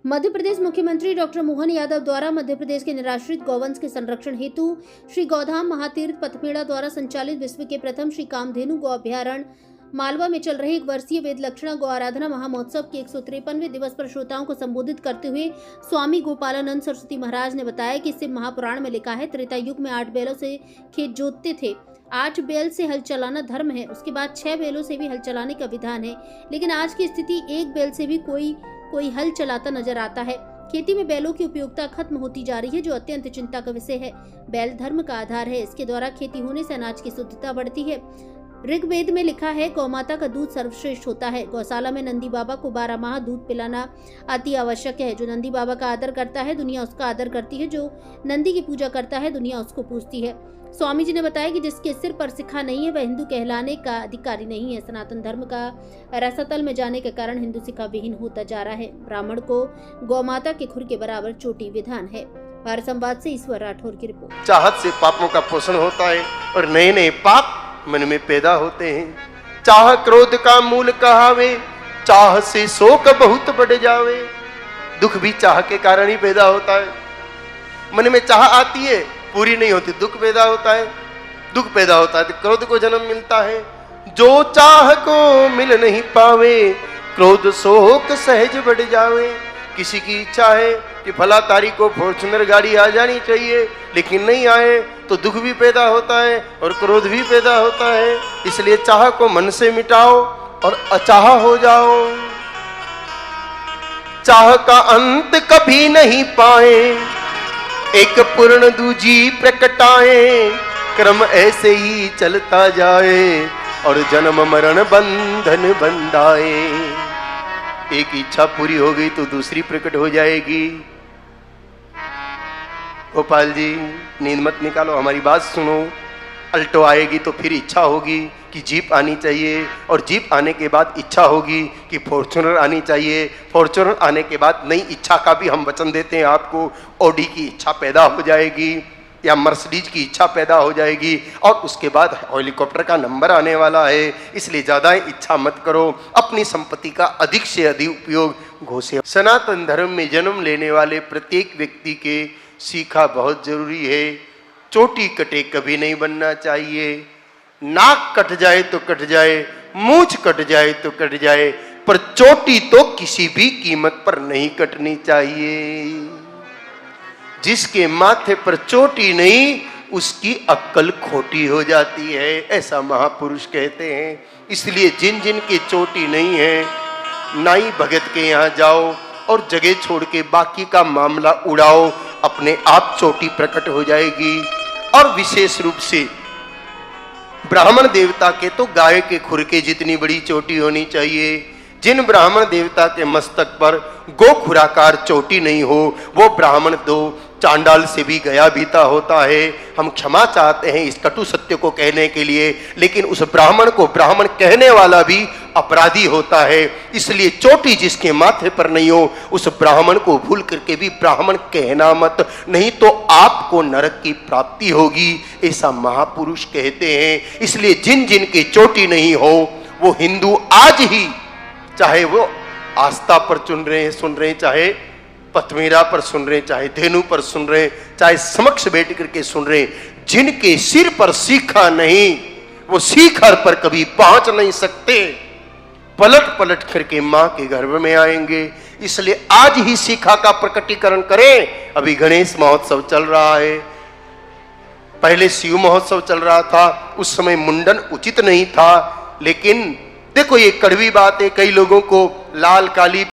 मध्य प्रदेश मुख्यमंत्री डॉक्टर मोहन यादव द्वारा मध्य प्रदेश के निराश्रित गौवंश के संरक्षण हेतु श्री गौधाम महातीर्थ पथमेड़ा द्वारा संचालित विश्व के प्रथम श्री कामधेनु गौ अभ्यारण्य मालवा में चल रहे 1 वर्षीय वेद लक्षणा गौ आराधना महामहोत्सव के 153वें दिवस पर श्रोताओं को संबोधित करते हुए स्वामी गोपालानंद सरस्वती महाराज ने बताया कि शिव महापुराण में लिखा है, त्रेता युग में 8 बैलों से खेत जोतते थे। 8 बैल से हल चलाना धर्म है, उसके बाद 6 बैलों से भी हल चलाने का विधान है, लेकिन आज की स्थिति 1 बैल से भी कोई हल चलाता नजर आता है। खेती में बैलों की उपयोगिता खत्म होती जा रही है, जो अत्यंत चिंता का विषय है। बैल धर्म का आधार है, इसके द्वारा खेती होने से अनाज की शुद्धता बढ़ती है। ऋग्वेद में लिखा है, गौमाता का दूध सर्वश्रेष्ठ होता है। गौशाला में नंदी बाबा को 12 माह दूध पिलाना अति आवश्यक है। जो नंदी बाबा का आदर करता है, दुनिया उसका आदर करती है। जो नंदी की पूजा करता है, दुनिया उसको पूजती है। स्वामी जी ने बताया कि जिसके सिर पर शिखा नहीं है, वह हिंदू कहलाने का अधिकारी नहीं है। सनातन धर्म का रसातल में जाने के कारण हिंदू शिखा विहीन होता जा रहा है। ब्राह्मण को गौमाता के खुर के बराबर चोटी विधान है। भारत संवाद से ईश्वर राठौर की रिपोर्ट। चाहत से पापों का पोषण होता है और नए नए पाप मन में पैदा होते हैं। चाह क्रोध का मूल कहावे, चाह से शोक बहुत बढ़ जावे। दुख भी चाह के कारण ही पैदा होता है। मन में चाह आती है, पूरी नहीं होती, दुख पैदा होता है। दुख पैदा होता है तो क्रोध को जन्म मिलता है। जो चाह को मिल नहीं पावे, क्रोध शोक सहज बढ़ जावे। किसी की इच्छा है कि फला तारीख को फॉर्च्यूनर गाड़ी आ जानी चाहिए, लेकिन नहीं आए तो दुख भी पैदा होता है और क्रोध भी पैदा होता है। इसलिए चाह को मन से मिटाओ और अचाह हो जाओ। चाह का अंत कभी नहीं पाए, एक पूर्ण दूजी प्रकटाए। क्रम ऐसे ही चलता जाए और जन्म मरण बंधन बंधाए। एक इच्छा पूरी हो गई तो दूसरी प्रकट हो जाएगी। गोपाल जी, नींद मत निकालो, हमारी बात सुनो। अल्टो आएगी तो फिर इच्छा होगी कि जीप आनी चाहिए, और जीप आने के बाद इच्छा होगी कि फॉर्च्यूनर आनी चाहिए। फॉर्च्यूनर आने के बाद नई इच्छा का भी हम वचन देते हैं आपको, ऑडी की इच्छा पैदा हो जाएगी या मर्सिडीज की इच्छा पैदा हो जाएगी, और उसके बाद हेलीकॉप्टर का नंबर आने वाला है। इसलिए ज़्यादा इच्छा मत करो, अपनी संपत्ति का अधिक से अधिक उपयोग घोषे। सनातन धर्म में जन्म लेने वाले प्रत्येक व्यक्ति के सीखा बहुत जरूरी है। चोटी कटे कभी नहीं बनना चाहिए। नाक कट जाए तो कट जाए, मूंछ कट जाए तो कट जाए, पर चोटी तो किसी भी कीमत पर नहीं कटनी चाहिए। जिसके माथे पर चोटी नहीं, उसकी अक्ल खोटी हो जाती है, ऐसा महापुरुष कहते हैं। इसलिए जिन जिन की चोटी नहीं है, नाई भगत के यहाँ जाओ और जगह छोड़ के बाकी का मामला उड़ाओ, अपने आप चोटी प्रकट हो जाएगी। और विशेष रूप से ब्राह्मण देवता के तो गाय के खुर के जितनी बड़ी चोटी होनी चाहिए। जिन ब्राह्मण देवता के मस्तक पर गोखुराकार चोटी नहीं हो, वो ब्राह्मण तो चांडाल से भी गया बीता होता है। हम क्षमा चाहते हैं इस कटु सत्य को कहने के लिए, लेकिन उस ब्राह्मण को ब्राह्मण कहने वाला भी अपराधी होता है। इसलिए चोटी जिसके माथे पर नहीं हो, उस ब्राह्मण को भूल करके भी ब्राह्मण कहना मत, नहीं तो आपको नरक की प्राप्ति होगी, ऐसा महापुरुष कहते हैं। इसलिए जिन जिन की चोटी नहीं हो, वो हिंदू आज ही, चाहे वो आस्था पर सुन रहे हैं, चाहे पथमेरा पर सुन रहे हैं, चाहे धेनु पर सुन रहे हैं, चाहे समक्ष बैठ करके सुन रहे हैं, जिनके सिर पर सीखा नहीं, वो शिखर पर कभी पहुंच नहीं सकते। पलट पलट करके मां के गर्भ में आएंगे। इसलिए आज ही शिखा का प्रकटीकरण करें। अभी गणेश महोत्सव चल रहा है, पहले शिव महोत्सव चल रहा था, उस समय मुंडन उचित नहीं था। लेकिन देखो, ये कड़वी बात है, कई लोगों को लाल काली